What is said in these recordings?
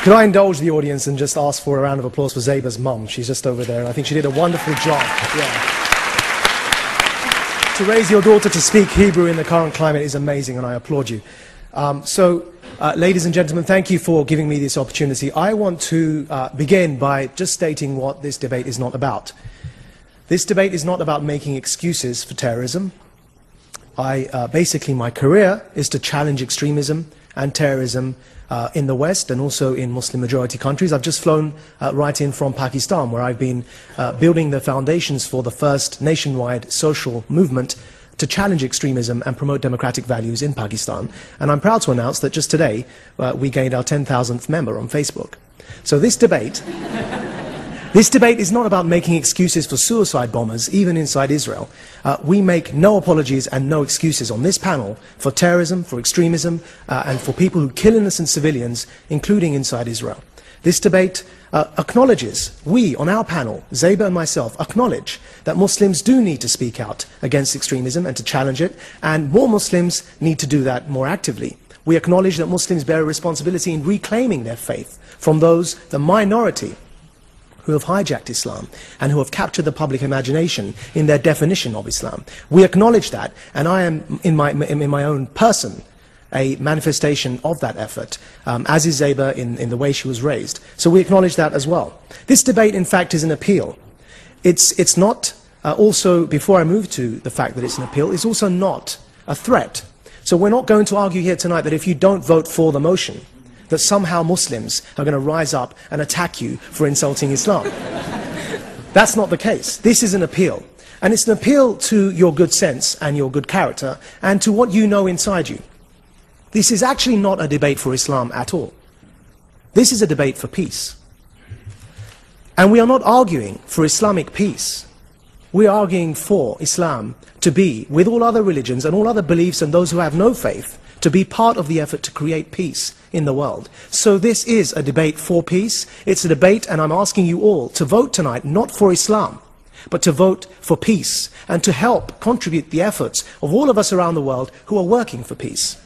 Could I indulge the audience and just ask for a round of applause for Zeba's mum? She's just over there, and I think she did a wonderful job. Yeah. To raise your daughter to speak Hebrew in the current climate is amazing, and I applaud you. Ladies and gentlemen, thank you for giving me this opportunity. I want to begin by just stating what this debate is not about. This debate is not about making excuses for terrorism. Basically, my career is to challenge extremism and terrorism in the West and also in Muslim-majority countries. I've just flown right in from Pakistan, where I've been building the foundations for the first nationwide social movement to challenge extremism and promote democratic values in Pakistan. And I'm proud to announce that just today we gained our 10,000th member on Facebook. So this debate is not about making excuses for suicide bombers, even inside Israel. We make no apologies and no excuses on this panel for terrorism, for extremism, and for people who kill innocent civilians, including inside Israel. This debate acknowledges, we on our panel, Zeba and myself, acknowledge that Muslims do need to speak out against extremism and to challenge it, and more Muslims need to do that more actively. We acknowledge that Muslims bear a responsibility in reclaiming their faith from those, the minority, who have hijacked Islam and who have captured the public imagination in their definition of Islam. We acknowledge that, and I am, in my own person, a manifestation of that effort, as is Zeba in the way she was raised. So we acknowledge that as well. This debate, in fact, is an appeal. It's not, also, before I move to the fact that it's an appeal, it's also not a threat. So we're not going to argue here tonight that if you don't vote for the motion, that somehow Muslims are going to rise up and attack you for insulting Islam. That's not the case. This is an appeal. And it's an appeal to your good sense and your good character and to what you know inside you. This is actually not a debate for Islam at all. This is a debate for peace. And we are not arguing for Islamic peace. We are arguing for Islam to be, with all other religions and all other beliefs and those who have no faith, to be part of the effort to create peace in the world. So this is a debate for peace. It's a debate, and I'm asking you all to vote tonight, not for Islam, but to vote for peace and to help contribute the efforts of all of us around the world who are working for peace.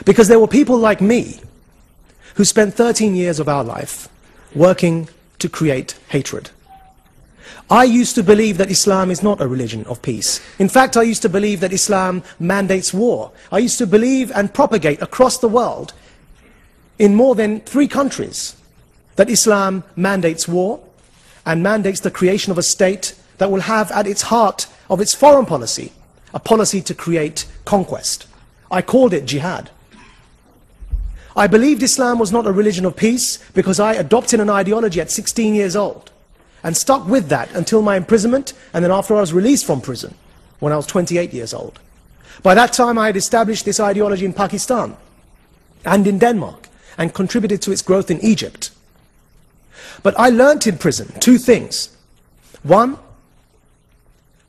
Because there were people like me who spent 13 years of our life working to create hatred. I used to believe that Islam is not a religion of peace. In fact, I used to believe that Islam mandates war. I used to believe and propagate across the world, in more than 3 countries, that Islam mandates war and mandates the creation of a state that will have at its heart of its foreign policy, a policy to create conquest. I called it jihad. I believed Islam was not a religion of peace because I adopted an ideology at 16 years old. And stuck with that until my imprisonment, and then after I was released from prison, when I was 28 years old. By that time I had established this ideology in Pakistan and in Denmark, and contributed to its growth in Egypt. But I learnt in prison 2 things. One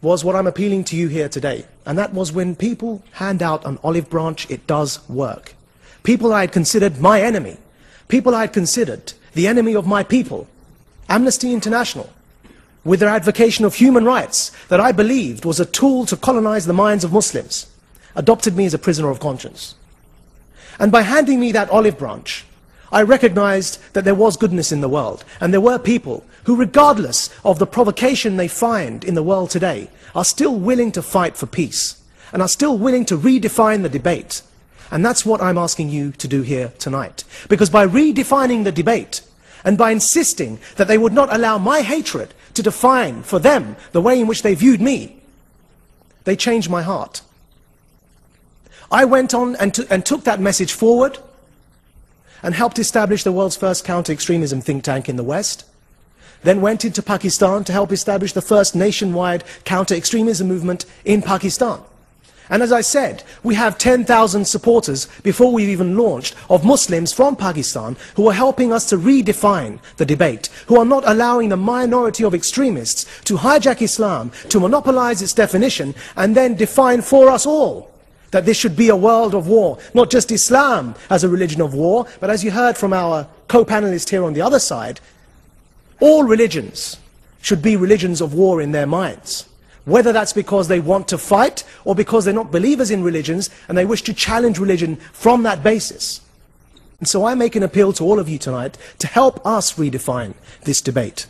was what I'm appealing to you here today, and that was when people hand out an olive branch, it does work. People I had considered my enemy, people I had considered the enemy of my people, Amnesty International, with their advocation of human rights that I believed was a tool to colonize the minds of Muslims, adopted me as a prisoner of conscience. And by handing me that olive branch, I recognized that there was goodness in the world, and there were people who, regardless of the provocation they find in the world today, are still willing to fight for peace, and are still willing to redefine the debate. And that's what I'm asking you to do here tonight. Because by redefining the debate, and by insisting that they would not allow my hatred to define for them the way in which they viewed me, they changed my heart. I went on and took that message forward and helped establish the world's first counter-extremism think tank in the West. Then went into Pakistan to help establish the first nationwide counter-extremism movement in Pakistan. And as I said, we have 10,000 supporters before we've even launched of Muslims from Pakistan who are helping us to redefine the debate, who are not allowing the minority of extremists to hijack Islam, to monopolize its definition, and then define for us all that this should be a world of war. Not just Islam as a religion of war, but as you heard from our co-panelist here on the other side, all religions should be religions of war in their minds. Whether that's because they want to fight or because they're not believers in religions and they wish to challenge religion from that basis. And so I make an appeal to all of you tonight to help us redefine this debate.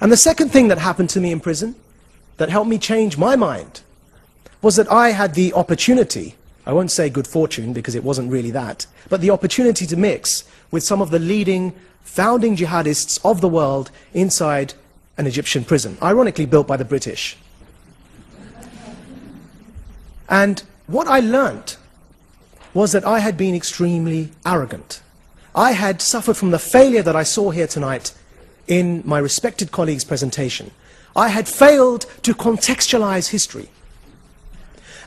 And the second thing that happened to me in prison that helped me change my mind was that I had the opportunity, I won't say good fortune because it wasn't really that, but the opportunity to mix with some of the leading founding jihadists of the world inside an Egyptian prison, ironically built by the British. And what I learned was that I had been extremely arrogant. I had suffered from the failure that I saw here tonight in my respected colleague's presentation. I had failed to contextualize history.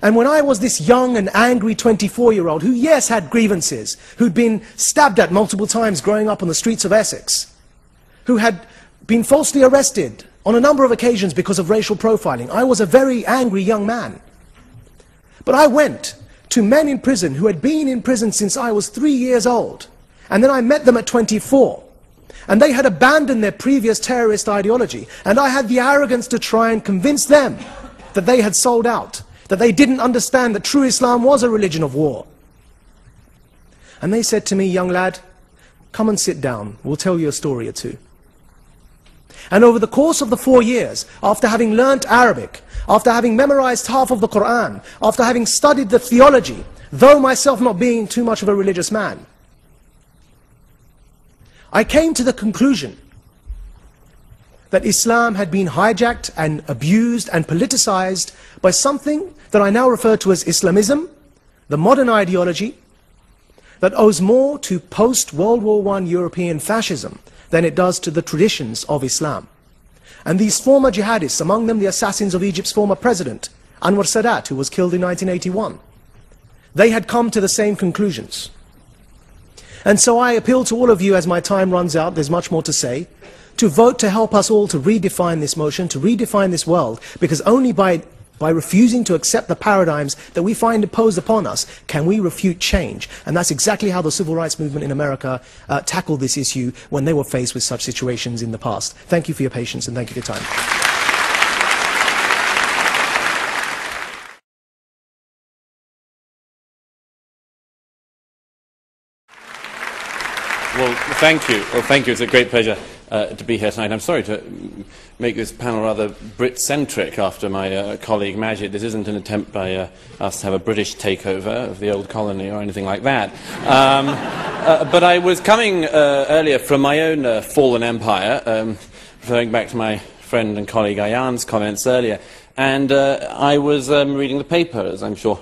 And when I was this young and angry 24-year-old, who yes had grievances, who'd been stabbed at multiple times growing up on the streets of Essex, who had been falsely arrested on a number of occasions because of racial profiling, I was a very angry young man. But I went to men in prison who had been in prison since I was 3 years old, and then I met them at 24. And they had abandoned their previous terrorist ideology, and I had the arrogance to try and convince them that they had sold out, that they didn't understand that true Islam was a religion of war. And they said to me, young lad, come and sit down, we'll tell you a story or two. And over the course of the 4 years, after having learnt Arabic, after having memorized half of the Quran, after having studied the theology, though myself not being too much of a religious man, I came to the conclusion that Islam had been hijacked and abused and politicized by something that I now refer to as Islamism, the modern ideology that owes more to post-World War I European fascism than it does to the traditions of Islam. And these former jihadists, among them the assassins of Egypt's former president, Anwar Sadat, who was killed in 1981, they had come to the same conclusions. And so I appeal to all of you as my time runs out, there's much more to say, to vote to help us all to redefine this motion, to redefine this world, because only by refusing to accept the paradigms that we find imposed upon us can we refute change. And that's exactly how the civil rights movement in America tackled this issue when they were faced with such situations in the past. Thank you for your patience and thank you for your time. Well, thank you. Well, thank you. It's a great pleasure to be here tonight. I'm sorry to make this panel rather Brit-centric after my colleague Majid. This isn't an attempt by us to have a British takeover of the old colony or anything like that. But I was coming earlier from my own fallen empire, referring back to my friend and colleague Ayaan's comments earlier, and I was reading the paper, as I'm sure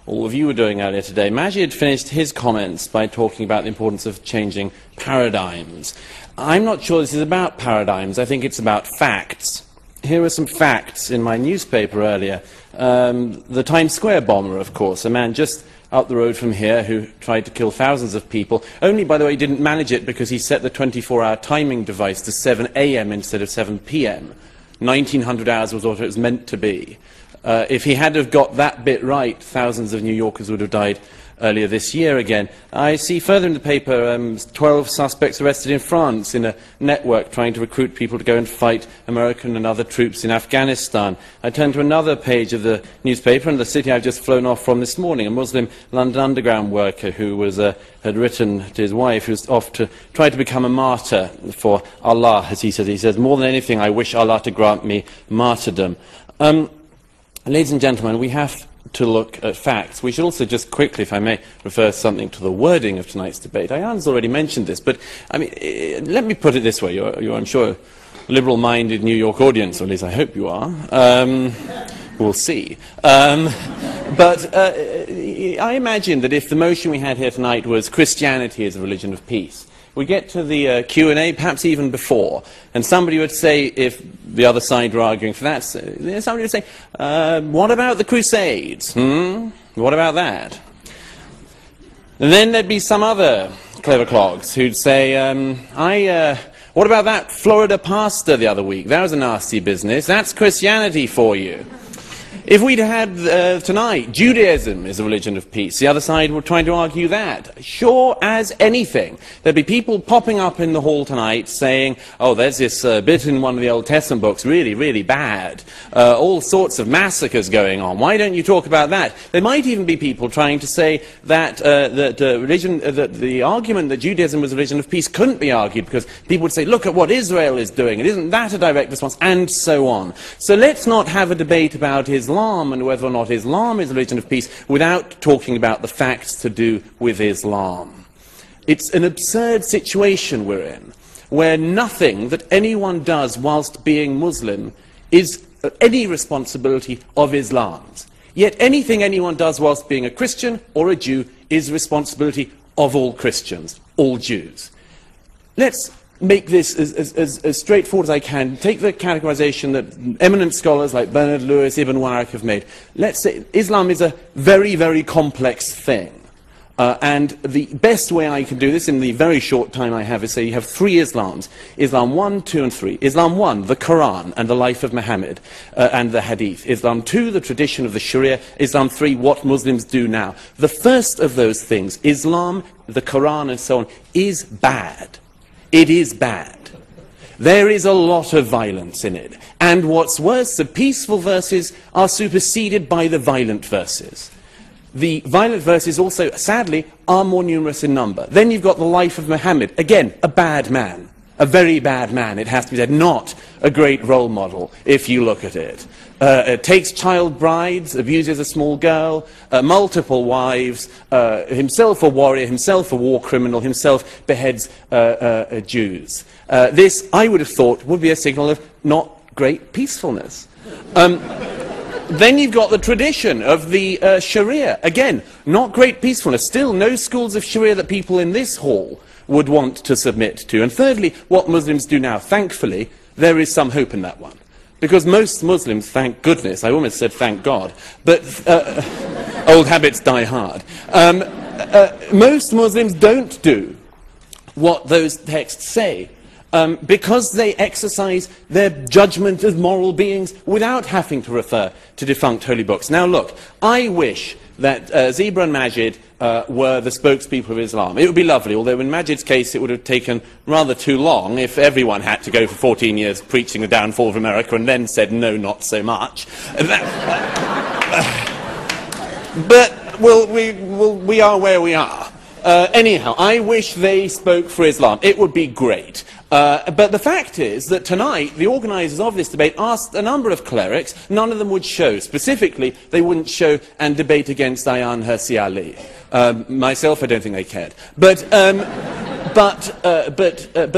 all of you were doing earlier today. Majid finished his comments by talking about the importance of changing paradigms. I'm not sure this is about paradigms. I think it's about facts. Here are some facts in my newspaper earlier. The Times Square bomber, of course, a man just up the road from here who tried to kill thousands of people. Only, by the way, didn't manage it because he set the 24-hour timing device to 7 a.m. instead of 7 p.m. 1900 hours was what it was meant to be. If he had have got that bit right, thousands of New Yorkers would have died earlier this year again. I see further in the paper 12 suspects arrested in France in a network trying to recruit people to go and fight American and other troops in Afghanistan. I turn to another page of the newspaper, and the city I've just flown off from this morning, a Muslim London Underground worker who was, had written to his wife, who's off to try to become a martyr for Allah, as he says. He says, more than anything, I wish Allah to grant me martyrdom. Ladies and gentlemen, we have to look at facts. We should also just quickly, if I may, refer something to the wording of tonight's debate. Ayaan's already mentioned this, but I mean, let me put it this way. You're I'm sure, a liberal-minded New York audience, or at least I hope you are. We'll see. But I imagine that if the motion we had here tonight was Christianity is a religion of peace, we get to the Q&A, perhaps even before, and somebody would say, if the other side were arguing for that, somebody would say, what about the Crusades? What about that? And then there'd be some other clever clogs who'd say, what about that Florida pastor the other week? That was a nasty business. That's Christianity for you. If we'd had tonight, Judaism is a religion of peace, the other side were trying to argue that. Sure as anything. There'd be people popping up in the hall tonight saying, oh, there's this bit in one of the Old Testament books, really, really bad. All sorts of massacres going on. Why don't you talk about that? There might even be people trying to say that, the argument that Judaism was a religion of peace couldn't be argued because people would say, look at what Israel is doing, and isn't that a direct response, and so on. So let's not have a debate about Islam and whether or not Islam is a religion of peace without talking about the facts to do with Islam. It's an absurd situation we're in, where nothing that anyone does whilst being Muslim is any responsibility of Islam's. Yet anything anyone does whilst being a Christian or a Jew is responsibility of all Christians, all Jews. Let's make this as straightforward as I can. Take the categorization that eminent scholars like Bernard Lewis, Ibn Waraq have made. Let's say Islam is a very, very complex thing. And the best way I can do this in the very short time I have is say you have three Islams. Islam 1, 2 and 3. Islam 1, the Quran and the life of Muhammad and the Hadith. Islam 2, the tradition of the Sharia. Islam 3, what Muslims do now. The first of those things, Islam, the Quran and so on, is bad. It is bad. There is a lot of violence in it. And what's worse, the peaceful verses are superseded by the violent verses. The violent verses also, sadly, are more numerous in number. Then you've got the life of Muhammad. Again, a bad man. A very bad man, it has to be said. Not a great role model, if you look at it. Takes child brides, abuses a small girl, multiple wives, himself a warrior, himself a war criminal, himself beheads Jews. This, I would have thought, would be a signal of not great peacefulness. Then you've got the tradition of the Sharia. Again, not great peacefulness. Still, no schools of Sharia that people in this hall would want to submit to. And thirdly, what Muslims do now. Thankfully, there is some hope in that one. Because most Muslims, thank goodness, I almost said thank God, but old habits die hard. Most Muslims don't do what those texts say. Because they exercise their judgment as moral beings without having to refer to defunct holy books. Now look, I wish that Zebra and Majid were the spokespeople of Islam. It would be lovely, although in Majid's case it would have taken rather too long if everyone had to go for 14 years preaching the downfall of America and then said no, not so much. But we are where we are. Anyhow, I wish they spoke for Islam. It would be great. But the fact is that tonight, the organisers of this debate asked a number of clerics. None of them would show. Specifically, they wouldn't show and debate against Ayaan, Hirsi, Ali. Myself, I don't think they cared. But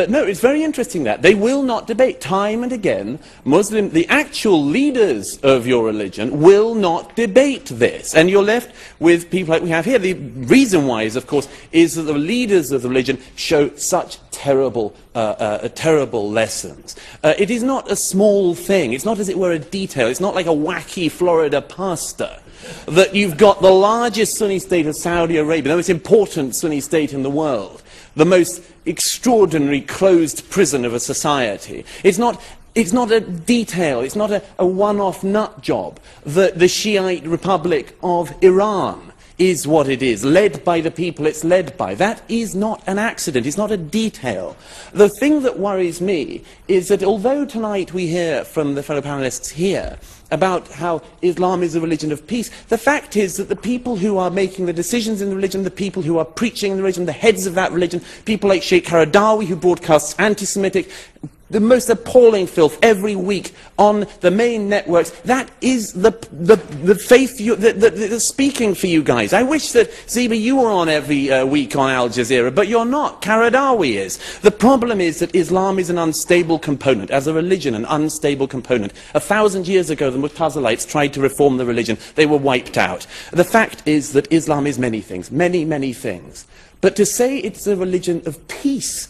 no, it's very interesting that. They will not debate. Time and again, the actual leaders of your religion will not debate this. And you're left with people like we have here. The reason why is, of course, is that the leaders of the religion show such terrible lessons. It is not a small thing. It's not, as it were, a detail. It's not like a wacky Florida pastor. That you've got the largest Sunni state of Saudi Arabia, the most important Sunni state in the world, the most extraordinary closed prison of a society. It's not a detail, it's not a one-off nut job that the Shiite Republic of Iran is what it is, led by the people it's led by. That is not an accident, it's not a detail. The thing that worries me is that although tonight we hear from the fellow panelists here about how Islam is a religion of peace, the fact is that the people who are making the decisions in the religion, the people who are preaching in the religion, the heads of that religion, people like Sheikh Qaradawi, who broadcasts anti-Semitic, the most appalling filth every week on the main networks, that is the faith that's speaking for you guys. I wish that, Zeba, you were on every week on Al Jazeera, but you're not. Qaradawi is. The problem is that Islam is an unstable component. As a religion, an unstable component. 1,000 years ago, the Mu'tazilites tried to reform the religion. They were wiped out. The fact is that Islam is many things. Many, many things. But to say it's a religion of peace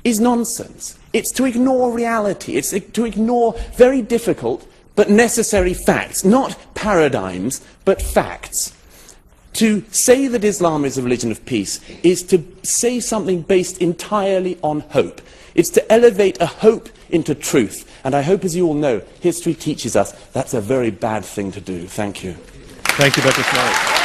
is nonsense. It's to ignore reality. It's to ignore very difficult but necessary facts. Not paradigms, but facts. To say that Islam is a religion of peace is to say something based entirely on hope. It's to elevate a hope into truth. And I hope, as you all know, history teaches us that's a very bad thing to do. Thank you. Thank you, Dr. Snow.